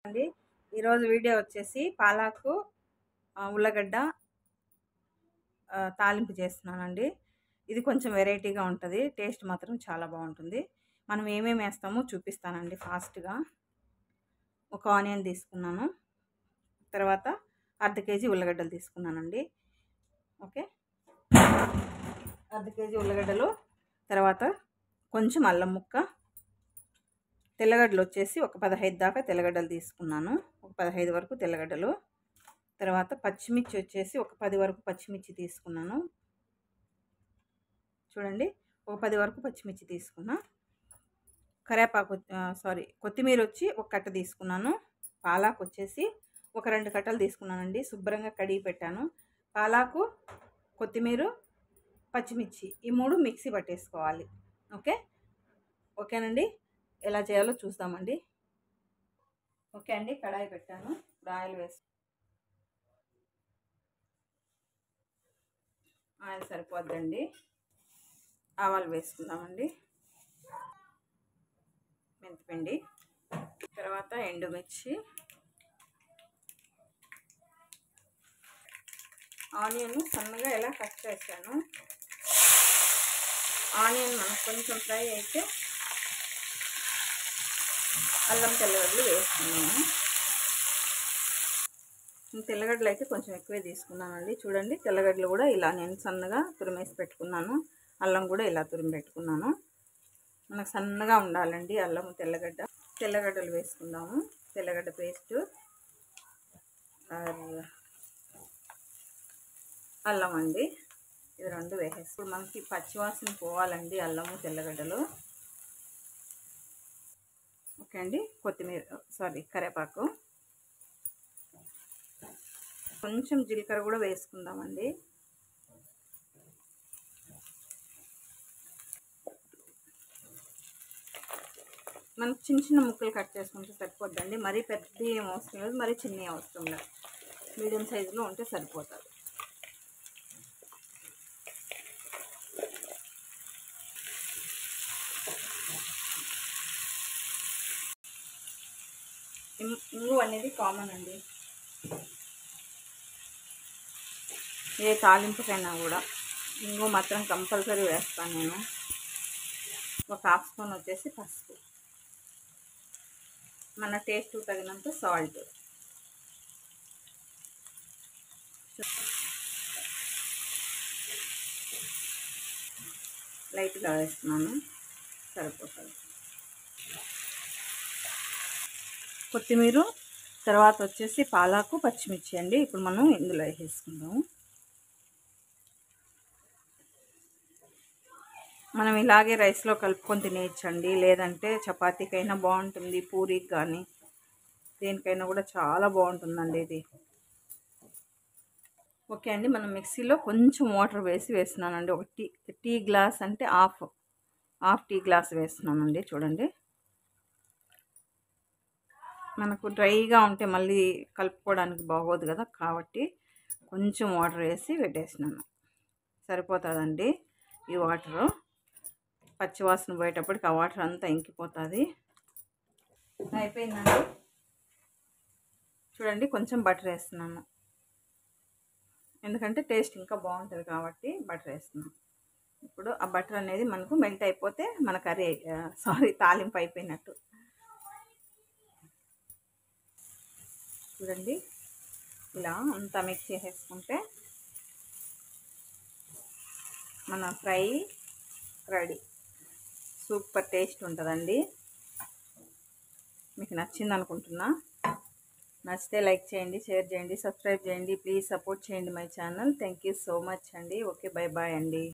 అండి ఈరోజు వీడియో వచ్చేసి పాలాకు ఉల్లగడ్డ తాలింపు చేస్తున్నానండి. ఇది కొంచెం వెరైటీగా ఉంటుంది, టేస్ట్ మాత్రం చాలా బాగుంటుంది. మనం ఏమేమి వేస్తామో చూపిస్తానండి ఫాస్ట్గా. ఒక ఆనియన్ తీసుకున్నాను, తర్వాత అర్ధ కేజీ ఉల్లగడ్డలు తీసుకున్నానండి. ఓకే, అర్ధ కేజీ ఉల్లగడ్డలు, తర్వాత కొంచెం అల్లం ముక్క, తెల్లగడ్డలు వచ్చేసి ఒక 15 దాకా తెల్లగడ్డలు తీసుకున్నాను, ఒక 15 వరకు తెల్లగడ్డలు. తర్వాత పచ్చిమిర్చి వచ్చేసి ఒక 10 వరకు పచ్చిమిర్చి తీసుకున్నాను. చూడండి, ఒక 10 వరకు పచ్చిమిర్చి తీసుకున్నా. కరేపాకు కొత్తిమీర వచ్చి ఒక కట్ట తీసుకున్నాను. పాలాకు వచ్చేసి ఒక 2 కట్టలు తీసుకున్నానండి. శుభ్రంగా కడిగి పెట్టాను. పాలాకు, కొత్తిమీర, పచ్చిమిర్చి ఈ 3 మిక్సీ పట్టేసుకోవాలి. ఓకేనండి, ఎలా చేయాలో చూస్తామండి. ఓకే అండి, కడాయి పెట్టాను. ఇప్పుడు ఆయిల్ సరిపోద్దండి. ఆవాలు వేసుకుందామండి, మెంతిపిండి, తర్వాత ఎండుమిర్చి, ఆనియన్ సన్నగా ఎలా కట్ చేశాను. ఆనియన్ మనకు కొంచెం ఫ్రై అయితే అల్లం తెల్లగడ్డలు వేసుకున్నాను. తెల్లగడ్డలు అయితే కొంచెం ఎక్కువే తీసుకున్నానండి. చూడండి, తెల్లగడ్డలు కూడా ఇలా నేను సన్నగా తురిమేసి పెట్టుకున్నాను. అల్లం కూడా ఇలా తురిమి పెట్టుకున్నాను. మనకు సన్నగా ఉండాలండి అల్లం, తెల్లగడ్డలు వేసుకుందాము. తెల్లగడ్డ పేస్ట్, అల్లం అండి, ఇది 2 వేసేసి ఇప్పుడు మనకి పచ్చివాసన పోవాలండి అల్లము తెల్లగడ్డలు. ఓకే అండి, కరివేపాకు, కొంచెం జీలకర్ర కూడా వేసుకుందామండి. మనకు చిన్న చిన్న ముక్కలు కట్ చేసుకుంటే సరిపోద్దండి. మరీ పెద్ద ఏం అవసరం లేదు, మరీ చిన్న అవసరం లేదు. మీడియం సైజులో ఉంటే సరిపోతుంది. ఇంగు అనేది కామన్ అండి, ఏ తాలింపుకైనా కూడా ఇంగు మాత్రం కంపల్సరీ వేస్తాను నేను. ఒక హాఫ్ స్పూన్ వచ్చేసి పసుపు, మన టేస్ట్ తగినంత సాల్ట్, లైట్గా వేస్తున్నాను, సరిపోతుంది. కొత్తిమీర, తర్వాత వచ్చేసి పాలాకు, పచ్చిమిర్చి అండి. ఇప్పుడు మనం ఇందులో వేసేసుకుందాము. మనం ఇలాగే రైస్లో కలుపుకొని తినేయచ్చండి, లేదంటే చపాతీకైనా బాగుంటుంది, పూరికి కానీ దేనికైనా కూడా చాలా బాగుంటుందండి ఇది. ఓకే అండి, మనం మిక్సీలో కొంచెం వాటర్ వేస్తున్నానండి. ఒక టీ గ్లాస్ అంటే హాఫ్ టీ గ్లాస్ వేస్తున్నానండి. చూడండి, మనకు డ్రైగా ఉంటే మళ్ళీ కలుపుకోవడానికి బాగోదు కదా, కాబట్టి కొంచెం వాటర్ వేసి పెట్టేసినాను. సరిపోతుందండి ఈ వాటరు. పచ్చివాసన పోయేటప్పటికి ఆ వాటర్ అంతా ఇంకిపోతుంది. అయిపోయిందండి. చూడండి, కొంచెం బటర్ వేస్తున్నాను, ఎందుకంటే టేస్ట్ ఇంకా బాగుంటుంది కాబట్టి బటర్ వేస్తున్నాను. ఇప్పుడు ఆ బటర్ అనేది మనకు మెల్ట్ అయిపోతే మన తాలింపు అయిపోయినట్టు. చూడండి, ఇలా అంతా మిక్స్ చేసేసుకుంటే మన ఫ్రై రెడీ. సూపర్ టేస్ట్ ఉంటుందండి. మీకు నచ్చింది అనుకుంటున్నా. నచ్చితే లైక్ చేయండి, షేర్ చేయండి, సబ్స్క్రైబ్ చేయండి. ప్లీజ్ సపోర్ట్ చేయండి my channel. Thank you so much అండి. ఓకే, బై బాయ్ అండి.